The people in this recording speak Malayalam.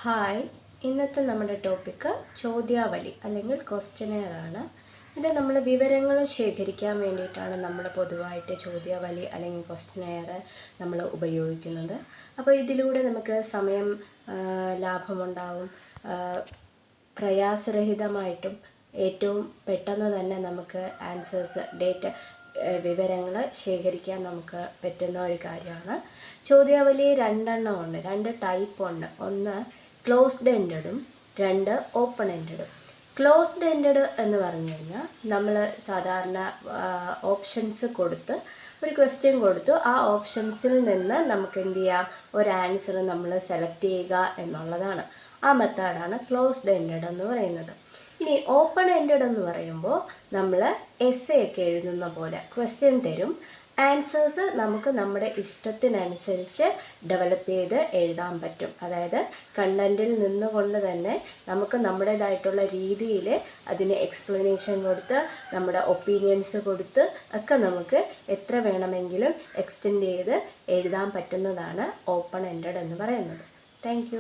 ഹായ്, ഇന്നത്തെ നമ്മുടെ ടോപ്പിക്ക് ചോദ്യാവലി അല്ലെങ്കിൽ ക്വസ്റ്റ്യനെയർ ആണ്. ഇത് നമ്മൾ വിവരങ്ങൾ ശേഖരിക്കാൻ വേണ്ടിയിട്ടാണ് നമ്മൾ പൊതുവായിട്ട് ചോദ്യാവലി അല്ലെങ്കിൽ ക്വസ്റ്റ്യനെയർ നമ്മൾ ഉപയോഗിക്കുന്നത്. അപ്പോൾ ഇതിലൂടെ നമുക്ക് സമയം ലാഭമുണ്ടാവും, പ്രയാസരഹിതമായിട്ടും ഏറ്റവും പെട്ടെന്ന് തന്നെ നമുക്ക് ആൻസേഴ്സ് വിവരങ്ങൾ ശേഖരിക്കാൻ നമുക്ക് പറ്റുന്ന ഒരു കാര്യമാണ്. ചോദ്യാവലി രണ്ടെണ്ണമുണ്ട്, രണ്ട് ടൈപ്പ് ഉണ്ട്. ഒന്ന് ക്ലോസ്ഡ് എൻഡഡും രണ്ട് ഓപ്പൺ എൻഡഡും. ക്ലോസ്ഡ് എൻഡഡ് എന്ന് പറഞ്ഞു കഴിഞ്ഞാൽ നമ്മൾ സാധാരണ ഓപ്ഷൻസ് കൊടുത്ത് ഒരു ക്വസ്റ്റ്യൻ കൊടുത്തു, ആ ഓപ്ഷൻസിൽ നിന്ന് നമുക്ക് എന്ത് ചെയ്യാം, ഒരു ആൻസർ നമ്മൾ സെലക്ട് ചെയ്യുക എന്നുള്ളതാണ്. ആ മെത്തേഡാണ് ക്ലോസ്ഡ് എൻഡഡ് എന്ന് പറയുന്നത്. ഇനി ഓപ്പൺ എൻഡഡ് എന്ന് പറയുമ്പോൾ നമ്മൾ എസ്സേ ഒക്കെ എഴുതുന്ന പോലെ ക്വസ്റ്റ്യൻ തരും, ആൻസേഴ്സ് നമുക്ക് നമ്മുടെ ഇഷ്ടത്തിനനുസരിച്ച് ഡെവലപ്പ് ചെയ്ത് എഴുതാൻ പറ്റും. അതായത് കണ്ടൻറ്റിൽ നിന്നുകൊണ്ട് തന്നെ നമുക്ക് നമ്മുടേതായിട്ടുള്ള രീതിയിൽ അതിന് എക്സ്പ്ലനേഷൻ കൊടുത്ത് നമ്മുടെ ഒപ്പീനിയൻസ് കൊടുത്ത് ഒക്കെ നമുക്ക് എത്ര വേണമെങ്കിലും എക്സ്റ്റെൻഡ് ചെയ്ത് എഴുതാൻ പറ്റുന്നതാണ് ഓപ്പൺ എൻഡഡ് എന്ന് പറയുന്നത്. താങ്ക്